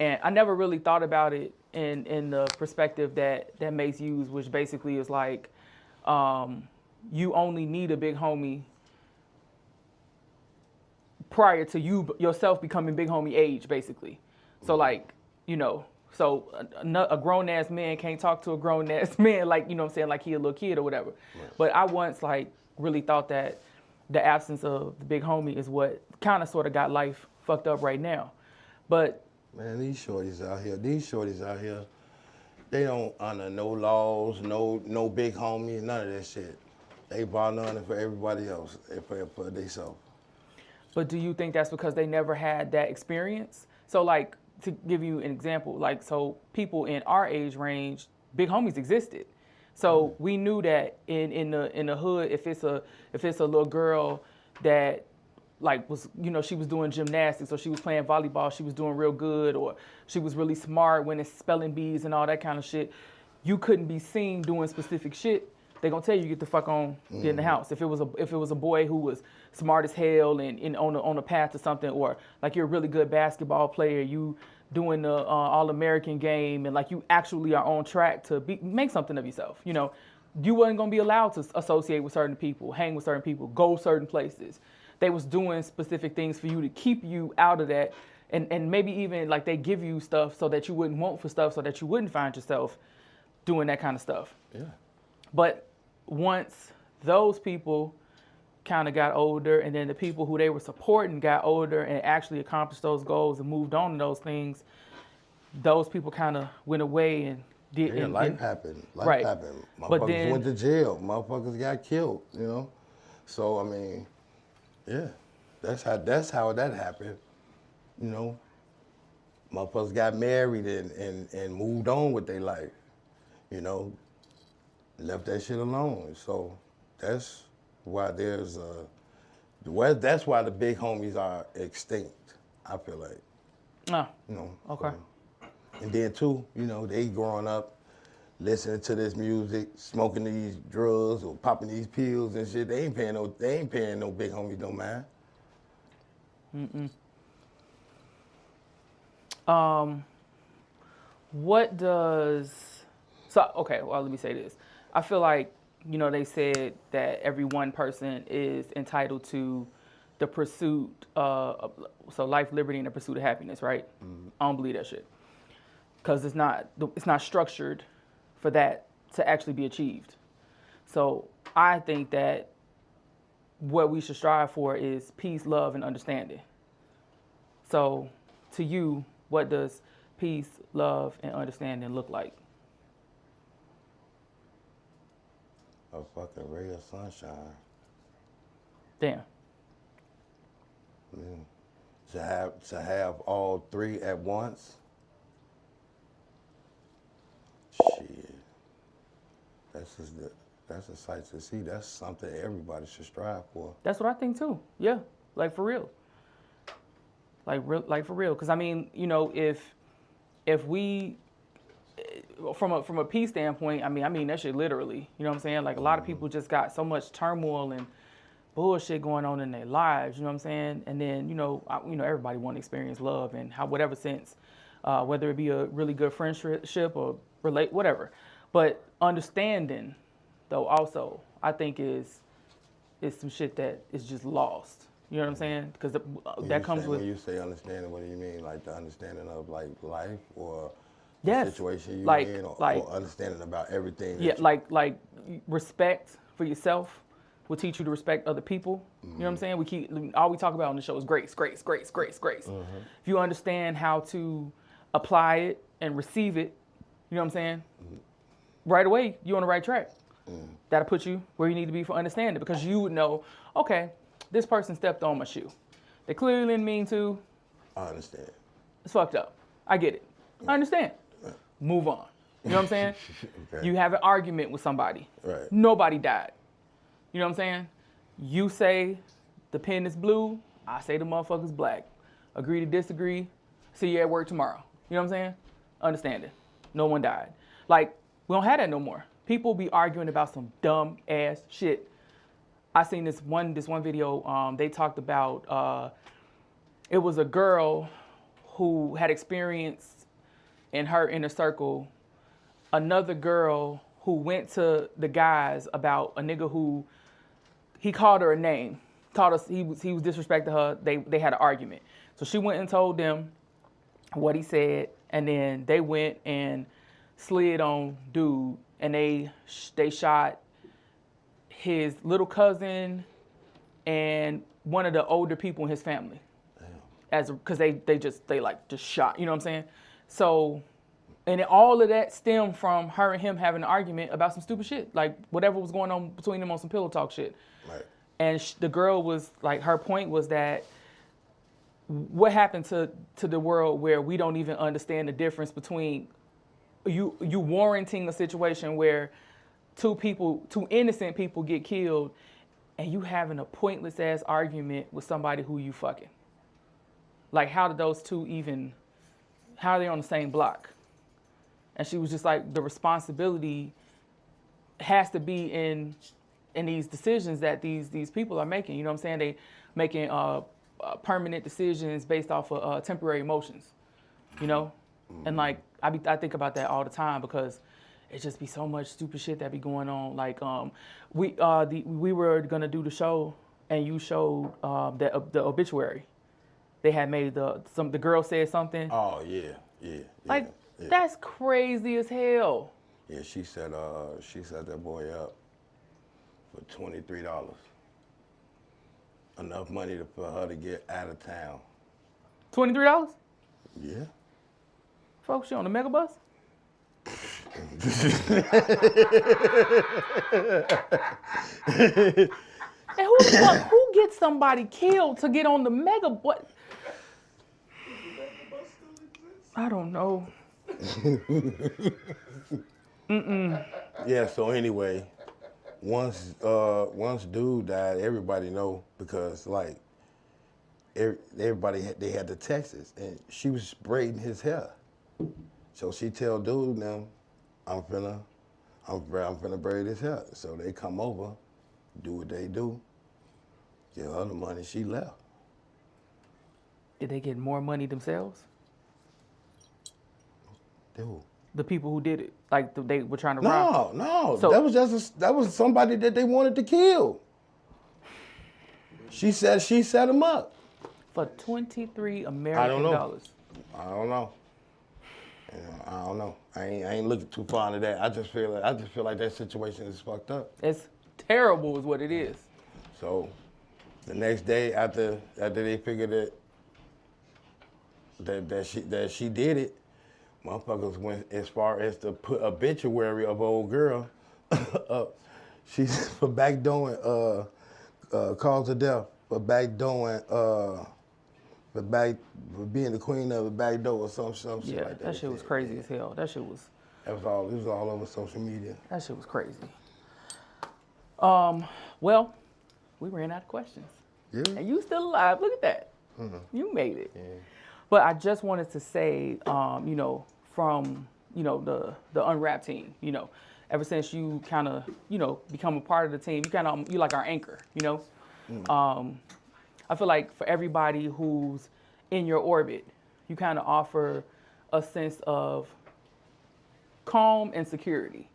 Speaker 1: And I never really thought about it in the perspective that Mace used, which basically is like, you only need a big homie prior to you yourself becoming big homie age, basically. So like, you know, so a grown ass man can't talk to a grown ass man like, you know what I'm saying, like he a little kid or whatever. Right. But I once like really thought that the absence of the big homie is what kind of sort of got life fucked up right now. But
Speaker 2: man, these shorties out here, they don't honor no laws, no big homie, none of that shit. They bothering for everybody else, for themselves.
Speaker 1: But do you think that's because they never had that experience? So like, to give you an example, like, so people in our age range, big homies existed. So we knew that in the hood, if it's a little girl that like was, you know, she was doing gymnastics or she was playing volleyball, she was doing real good, or she was really smart when it's spelling bees and all that kind of shit, you couldn't be seen doing specific shit. They gonna tell you get the fuck on, get in the house. If it was a boy who was smart as hell and on a path to something, or like you're a really good basketball player, you doing the All-American game, and like you actually are on track to make something of yourself. You know, you wasn't gonna be allowed to associate with certain people, hang with certain people, go certain places. They was doing specific things for you to keep you out of that, and maybe even like they give you stuff so that you wouldn't want for stuff, so that you wouldn't find yourself doing that kind of stuff.
Speaker 2: Yeah.
Speaker 1: But once those people kind of got older, and then the people who they were supporting got older and actually accomplished those goals and moved on to those things, those people kind of went away and did.
Speaker 2: Yeah, life happened.
Speaker 1: Right.
Speaker 2: Happened. Motherfuckers
Speaker 1: But then
Speaker 2: went to jail. Motherfuckers got killed. You know. So I mean, yeah, that's how that happened. You know. Motherfuckers got married and moved on with their life. You know. Left that shit alone. So that's why that's why the big homies are extinct, I feel like. You know.
Speaker 1: Okay.
Speaker 2: And then too, you know, they growing up listening to this music, smoking these drugs or popping these pills and shit. They ain't paying no big homies no mind.
Speaker 1: What does, so, okay, well, let me say this. I feel like, you know, they said that every one person is entitled to the pursuit, so life, liberty, and the pursuit of happiness, right? I don't believe that shit. Because it's not structured for that to actually be achieved. So I think that what we should strive for is peace, love, and understanding. So to you, what does peace, love, and understanding look like?
Speaker 2: A fucking ray of sunshine.
Speaker 1: Damn.
Speaker 2: Yeah. To have all three at once. Shit. That's a sight to see. That's something everybody should strive for.
Speaker 1: That's what I think too. Yeah, like for real. Like for real. Because I mean, you know, if we, from a peace standpoint, I mean that shit literally. You know what I'm saying? Like a lot of people just got so much turmoil and bullshit going on in their lives. You know what I'm saying? And then you know everybody want to experience love in whatever sense, whether it be a really good friendship or whatever. But understanding, though, also I think is some shit that is just lost. You know what I'm saying? Because that comes with.
Speaker 2: When you say understanding, what do you mean? Like the understanding of like life or
Speaker 1: yes,
Speaker 2: the situation you're
Speaker 1: like,
Speaker 2: in, or understanding about everything?
Speaker 1: Yeah, like respect for yourself will teach you to respect other people. You know what I'm saying? All we talk about on the show is grace. If you understand how to apply it and receive it, you know what I'm saying? Right away, you're on the right track. That'll put you where you need to be for understanding, because you would know, okay, this person stepped on my shoe. They clearly didn't mean to.
Speaker 2: I understand.
Speaker 1: It's fucked up. I get it. I understand. Move on. You know what I'm saying?
Speaker 2: Okay.
Speaker 1: You have an argument with somebody.
Speaker 2: Right.
Speaker 1: Nobody died. You know what I'm saying? You say the pen is blue, I say the motherfucker's black. Agree to disagree, see you at work tomorrow. You know what I'm saying? Understand it. No one died. Like, we don't have that no more. People be arguing about some dumb ass shit. I seen this one video, they talked about, it was a girl who had experienced in her inner circle, another girl who went to the guys about a nigga who, he called her a name, he was disrespecting her, they had an argument. So she went and told them what he said, and then they went and slid on dude, and they shot his little cousin and one of the older people in his family. Because they just shot, you know what I'm saying? So, and all of that stemmed from her and him having an argument about some stupid shit, like whatever was going on between them on some pillow talk shit.
Speaker 2: Right.
Speaker 1: And the girl was like, her point was that what happened to the world where we don't even understand the difference between you warranting a situation where two innocent people get killed, and you having a pointless ass argument with somebody who you fucking. Like, how did those two how are they on the same block? And she was just like, the responsibility has to be in these decisions that these people are making. You know what I'm saying? They making permanent decisions based off of temporary emotions, you know? And like, I think about that all the time because it just be so much stupid shit that be going on. Like, we were gonna do the show, and you showed the obituary. They had made the girl said something.
Speaker 2: Oh yeah.
Speaker 1: Like, that's crazy as hell.
Speaker 2: Yeah, she set that boy up for $23. Enough money for her to get out of town.
Speaker 1: $23?
Speaker 2: Yeah.
Speaker 1: Folks, you on the mega bus? And who gets somebody killed to get on the mega bus? I don't know.
Speaker 2: Yeah, so anyway, once dude died, everybody know because like everybody they had the Texas, and she was braiding his hair. So she tell dude now, I'm finna braid his hair. So they come over, do what they do, get her the money, she left.
Speaker 1: Did they get more money themselves?
Speaker 2: Dude.
Speaker 1: The people who did it, like they were trying to rob.
Speaker 2: No.
Speaker 1: So,
Speaker 2: that was somebody that they wanted to kill. She set him up
Speaker 1: for $23 American dollars.
Speaker 2: I don't know. I don't know. I ain't looking too far into that. I just feel like that situation is fucked up.
Speaker 1: It's terrible, is what it is.
Speaker 2: So, the next day after they figured that she did it, motherfuckers went as far as to put obituary of old girl up. She's for backdooring cause of death, for backdooring for being the queen of the back door or some shit like that.
Speaker 1: That shit was crazy as hell. It was
Speaker 2: all over social media.
Speaker 1: That shit was crazy. Well, we ran out of questions.
Speaker 2: Yeah.
Speaker 1: And you still alive. Look at that. Mm-hmm. You made it.
Speaker 2: Yeah.
Speaker 1: But I just wanted to say, from, the Unwrap team, ever since you kind of, become a part of the team, you like our anchor, Mm. I feel like for everybody who's in your orbit, you kind of offer a sense of calm and security,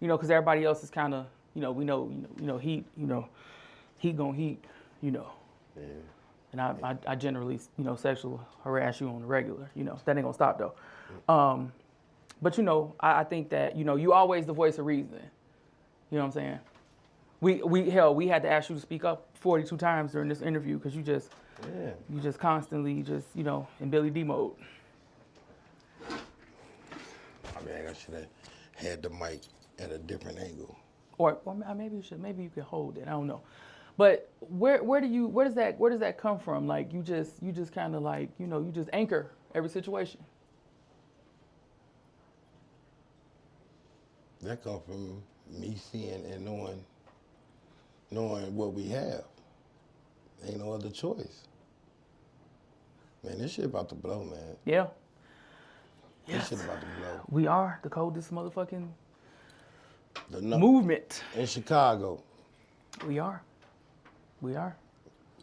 Speaker 1: because everybody else is kind of, we know, heat gonna heat, Yeah. And I generally, sexual harass you on the regular, that ain't gonna stop though. But I think that, you always the voice of reason. You know what I'm saying? We had to ask you to speak up 42 times during this interview because you just constantly in Billy D mode.
Speaker 2: I mean, I should have had the mic at a different angle.
Speaker 1: Or maybe you could hold it. I don't know. But where does that come from? Like you just kind of like, you just anchor every situation.
Speaker 2: That comes from me seeing and knowing knowing what we have. Ain't no other choice. Man, this shit about to blow, man.
Speaker 1: Yeah.
Speaker 2: This
Speaker 1: Yes.
Speaker 2: shit about to blow.
Speaker 1: We are the coldest motherfucking
Speaker 2: The
Speaker 1: movement.
Speaker 2: in Chicago.
Speaker 1: We are. We are.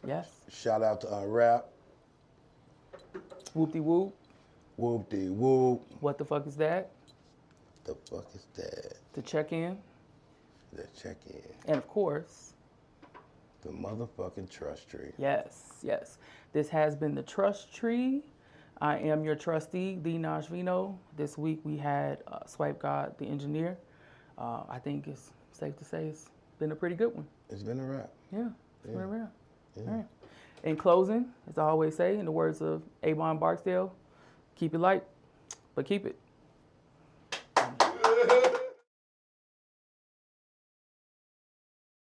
Speaker 1: Yes.
Speaker 2: Shout out to Unwrap.
Speaker 1: Whoop-de-whoop.
Speaker 2: Whoop-de-whoop.
Speaker 1: What the fuck is that?
Speaker 2: The fuck is that?
Speaker 1: To check in.
Speaker 2: The check-in.
Speaker 1: And of course,
Speaker 2: The motherfucking trust tree.
Speaker 1: yes, yes. This has been the Trust Tree. I am your trustee, the Najvino. This week we had Swipegod, the engineer. I think it's safe to say it's been a pretty good one.
Speaker 2: It's been a wrap.
Speaker 1: Yeah, it's been a wrap.
Speaker 2: Yeah.
Speaker 1: All right. In closing, as I always say, in the words of Avon Barksdale, keep it light, but keep it.